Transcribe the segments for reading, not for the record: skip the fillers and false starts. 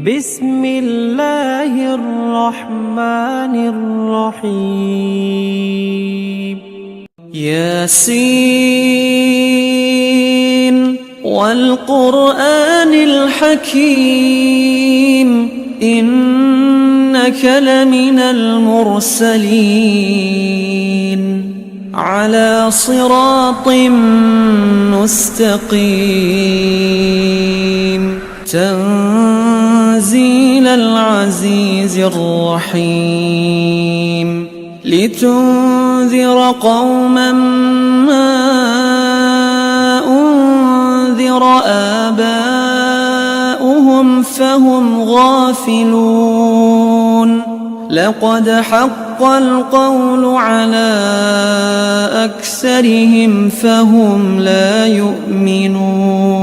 بسم الله الرحمن الرحيم. ياسين والقرآن الحكيم إنك لمن المرسلين على صراط مستقيم تنزيل العزيز الرحيم لتنذر قوما ما أنذر آباؤهم فهم غافلون لقد حق القول على أكثرهم فهم لا يؤمنون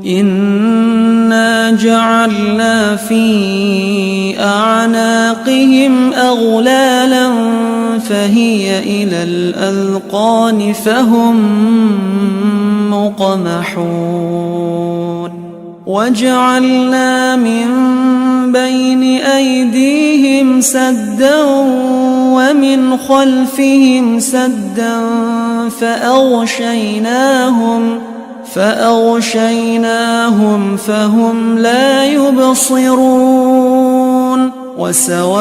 إنا جعلنا في أعناقهم أغلالا فهي إلى الأذقان فهم مقمحون وجعلنا من بين أيديهم سدا ومن خلفهم سدا فأغشيناهم فهم لا يبصرون وسواء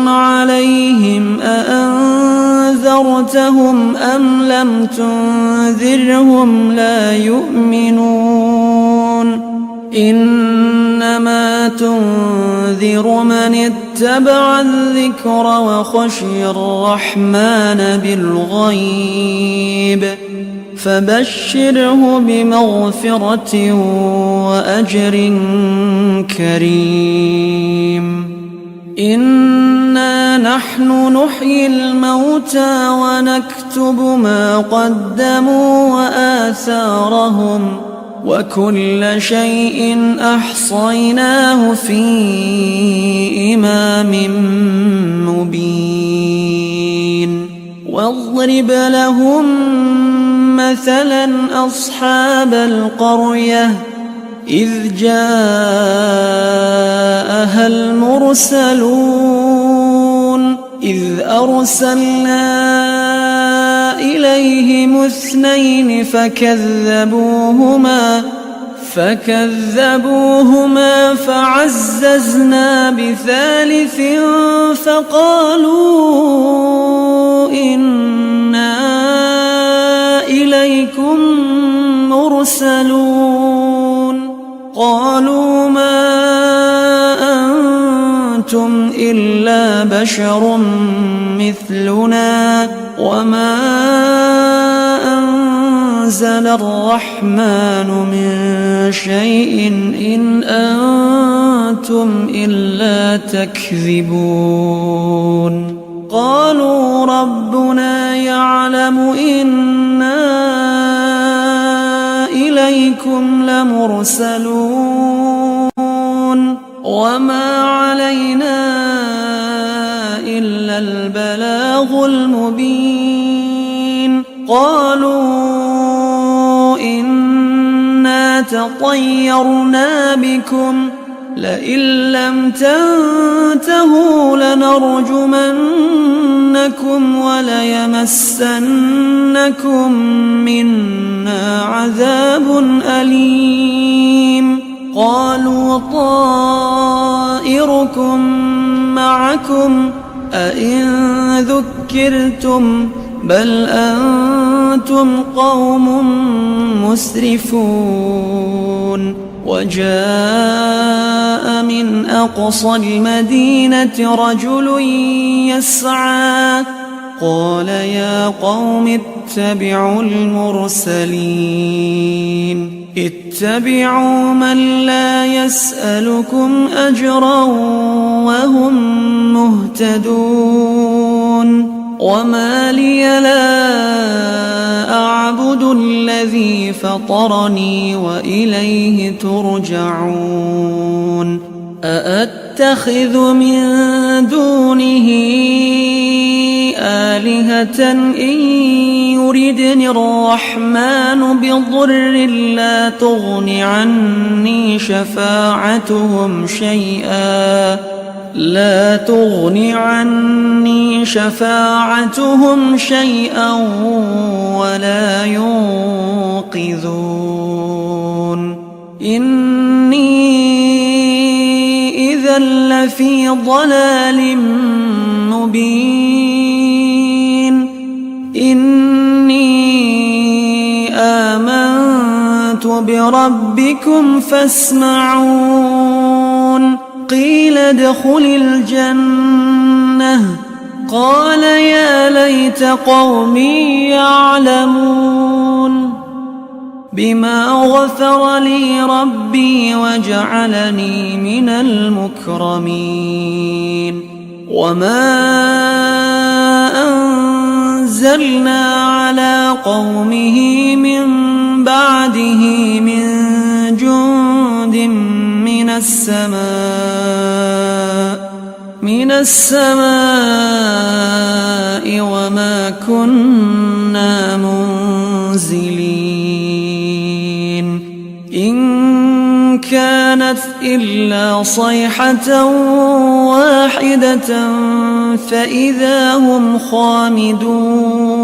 عليهم أأنذرتهم أم لم تنذرهم لا يؤمنون إنما تنذر من اتبع الذكر وخشي الرحمن بالغيب فبشره بمغفرة وأجر كريم إنا نحن نحيي الموتى ونكتب ما قدموا وآثارهم وكل شيء أحصيناه في إمام مبين واضرب لهم مثلا أصحاب القرية إذ جاءها المرسلون إذ أرسلنا إليهم اثنين فكذبوهما فعززنا بثالث فقالوا إنا إليكم مرسلون قالوا ما أنتم إلا بشر مثلنا وما أنزل الرحمن من شيء إن أنتم إلا تكذبون قالوا ربنا يعلم إنا إليكم لمرسلون وما علينا إلا البلاغ المبين قالوا إنا تطيرنا بكم لئن لم تنتهوا لنرجمنكم وليمسنكم منا عذاب أليم قالوا طائركم معكم أئن ذكرتم بل أنتم قوم مسرفون وجاء من أقصى المدينة رجل يسعى قال يا قوم اتبعوا المرسلين اتبعوا من لا يسألكم أجرا وهم مهتدون وما لي لا أعبد الذي فطرني وإليه ترجعون أأتخذ من دونه آلهة إن يردني الرحمن بضر لا تغن عني شفاعتهم شيئا ولا ينقذون إني إذا لفي ضلال مبين إني آمنت بربكم فاسمعون قيل ادخل الجنة قال يا ليت قومي يعلمون بما غفر لي ربي وجعلني من المكرمين وما أنزلنا على قومه من بعده من جند من السماء وما كنا منزلين إن كانت إلا صيحة واحدة فإذا هم خامدون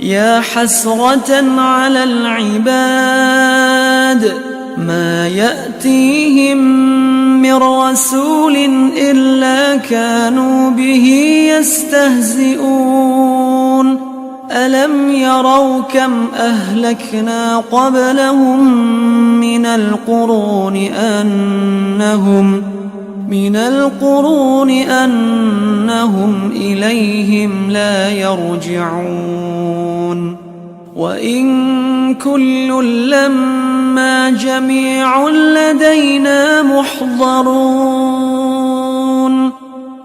يا حسرة على العباد ما يأتيهم من رسول إلا كانوا به يستهزئون ألم يروا كم أهلكنا قبلهم من القرون أنهم إليهم لا يرجعون وإن كل لما جميع لدينا محضرون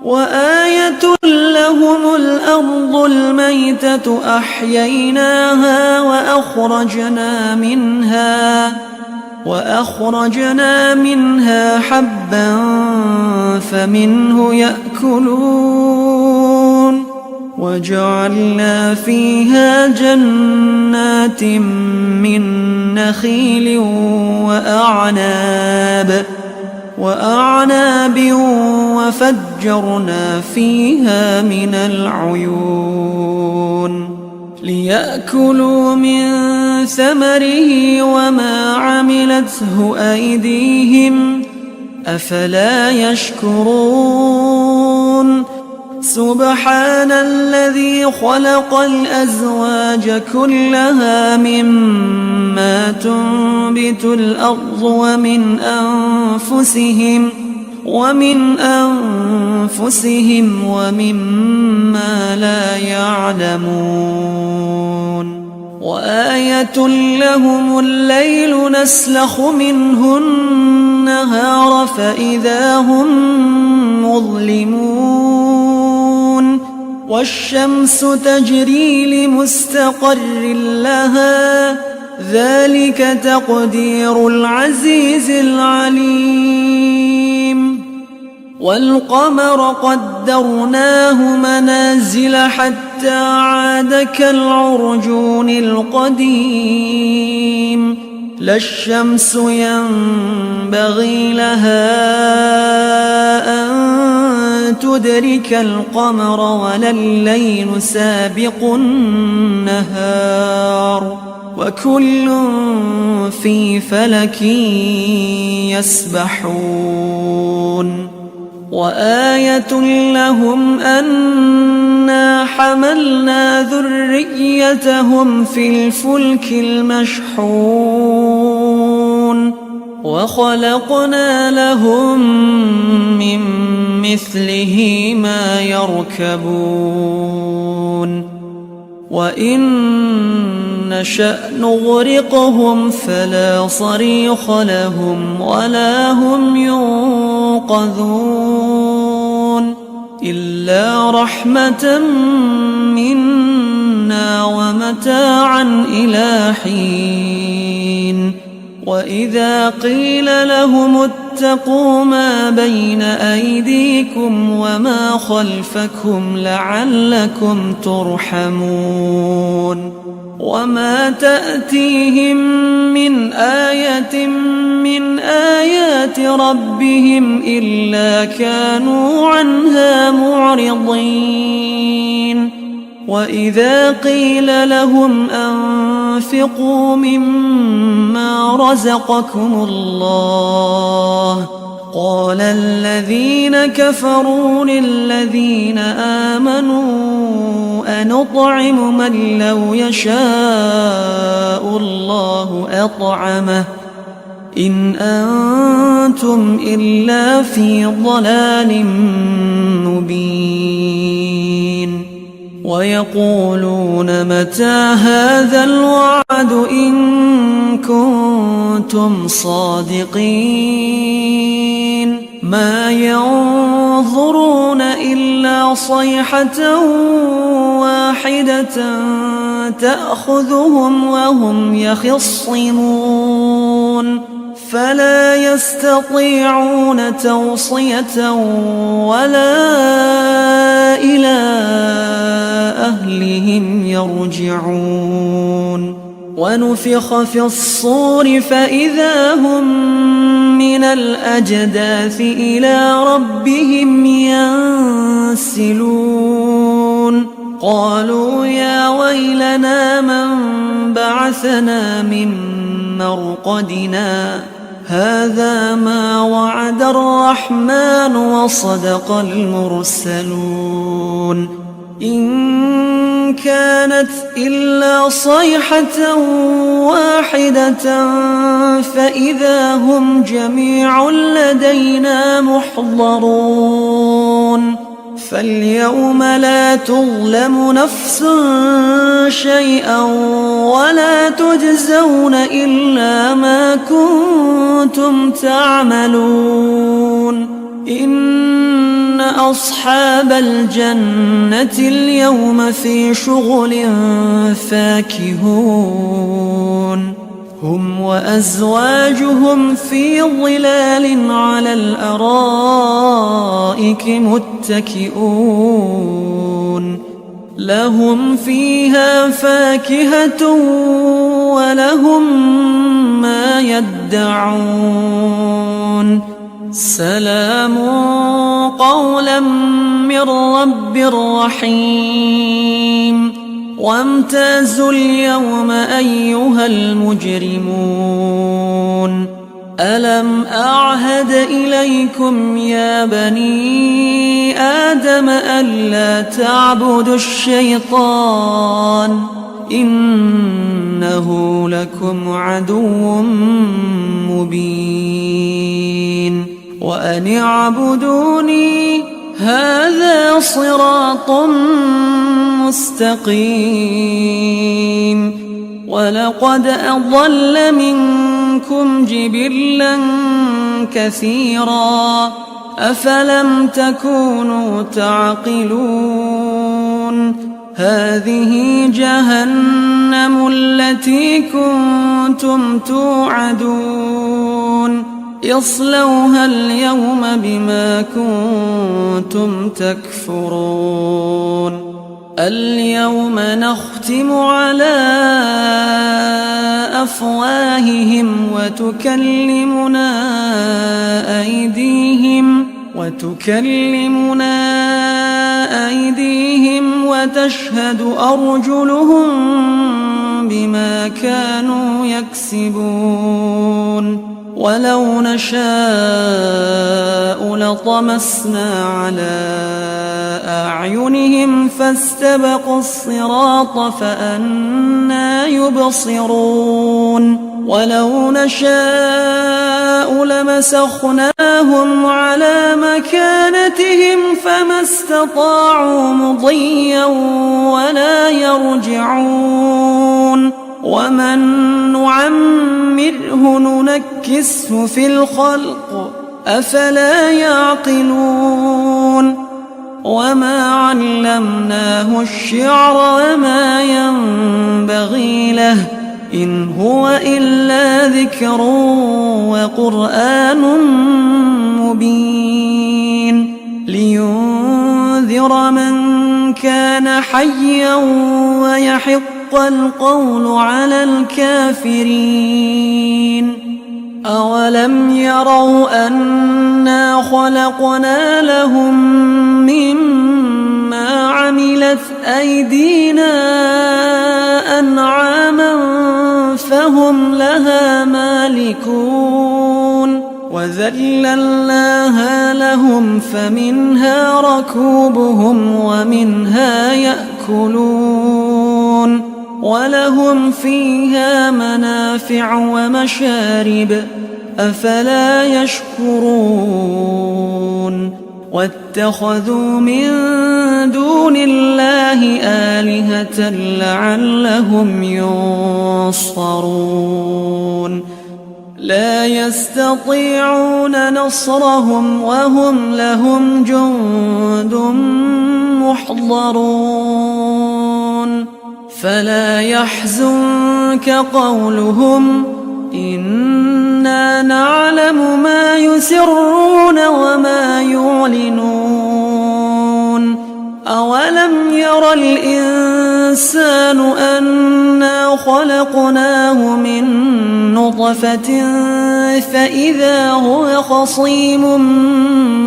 وآية لهم الأرض الميتة أحييناها وأخرجنا منها حبا فمنه يأكلون وجعلنا فيها جنات من نخيل وأعناب وفجرنا فيها من العيون ليأكلوا من ثمره وما عملته أيديهم أفلا يشكرون سبحان الذي خلق الأزواج كلها مما تنبت الأرض ومن أنفسهم ومما لا يعلمون وآية لهم الليل نسلخ منه النهار فإذا هم مظلمون والشمس تجري لمستقر لها ذلك تقدير العزيز العليم والقمر قدرناه منازل حتى عاد كالعرجون القديم لا الشمس ينبغي لها أن تدرك القمر ولا الليل سابق النهار وكل في فلك يسبحون وآية لهم أنا حملنا ذريتهم في الفلك المشحون وخلقنا لهم من مثله ما يركبون وإن نشأ نغرقهم فلا صريخ لهم ولا هم ينقذون إلا رحمة منا ومتاعا إلى حين وإذا قيل لهم اتقوا ما بين أيديكم وما خلفكم لعلكم ترحمون وما تأتيهم من آية من آيات ربهم إلا كانوا عنها معرضين وإذا قيل لهم أنفقوا مما رزقكم الله قال الذين كفروا للذين آمنوا أنطعم من لو يشاء الله أطعمه إن أنتم إلا في ضلال مبين ويقولون متى هذا الوعد إن كنتم صادقين ما ينظرون إلا صيحة واحدة تأخذهم وهم يخصمون فلا يستطيعون توصية ولا إلى أهلهم يرجعون ونفخ في الصور فإذا هم من الأجداث إلى ربهم ينسلون قالوا يا ويلنا من بعثنا من مرقدنا هذا ما وعد الرحمن وصدق المرسلون إن كانت إلا صيحة واحدة فإذا هم جميع لدينا محضرون فاليوم لا تظلم نفس شيئا ولا تجزون إلا ما كنتم تعملون إن أصحاب الجنة اليوم في شغل فاكهون هم وأزواجهم في ظلال على الأرائك متكئون لهم فيها فاكهة ولهم ما يدعون سلام قولا من رب رحيم وامتازوا اليوم أيها المجرمون ألم أعهد إليكم يا بني آدم ألا تعبدوا الشيطان إنه لكم عدو مبين وأن اعبدوني هذا صراط مستقيم ولقد أضل منكم جبلا كثيرا أفلم تكونوا تعقلون هذه جهنم التي كنتم توعدون اصلوها اليوم بما كنتم تكفرون اليوم نختم على أفواههم وتكلمنا أيديهم وتشهد أرجلهم بما كانوا يكسبون ولو نشاء لطمسنا على أعينهم فاستبقوا الصراط فأنى يبصرون ولو نشاء لمسخناهم على مكانتهم فما استطاعوا مضيا ولا يرجعون ومن نعمره ننكسه في الخلق أفلا يعقلون وما علمناه الشعر وما ينبغي له إن هو إلا ذكر وقرآن مبين لينذر من كان حيا ويحق القول على الكافرين. أولم يروا أنا خلقنا لهم مما عملت أيدينا أنعاما فهم لها مالكون وذللناها لهم فمنها ركوبهم ومنها يأكلون ولهم فيها منافع ومشارب أفلا يشكرون واتخذوا من دون الله آلهة لعلهم ينصرون لا يستطيعون نصرهم وهم لهم جند محضرون فلا يحزنك قولهم إنا نعلم ما يسرون وما يعلنون أولم ير الإنسان أنا خلقناه من نطفة فإذا هو خصيم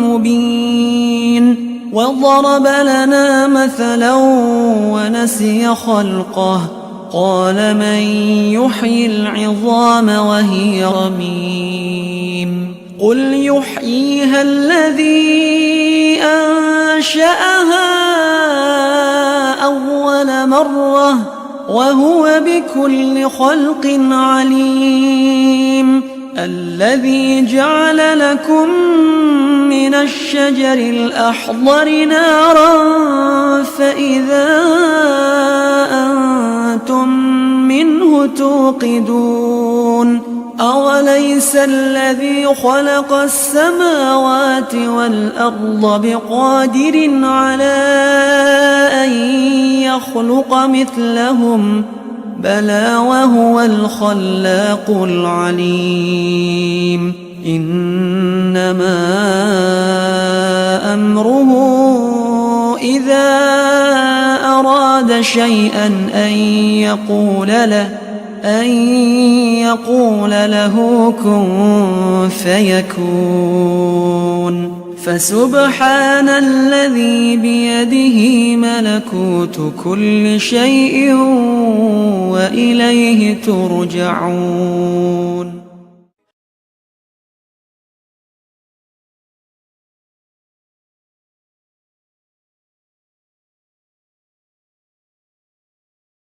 مبين وضرب لنا مثلا ونسي خلقه قال من يحيي العظام وهي رميم قل يحييها الذي أنشأها أول مرة وهو بكل خلق عليم الذي جعل لكم من الشجر الأخضر نارا فإذا أنتم منه توقدون أوليس الذي خلق السماوات والأرض بقادر على أن يخلق مثلهم بلى وهو الخلاق العليم إنما أمره إذا أراد شيئا أن يقول له كن فيكون فسبحان الذي بيده ملكوت كل شيء وإليه ترجعون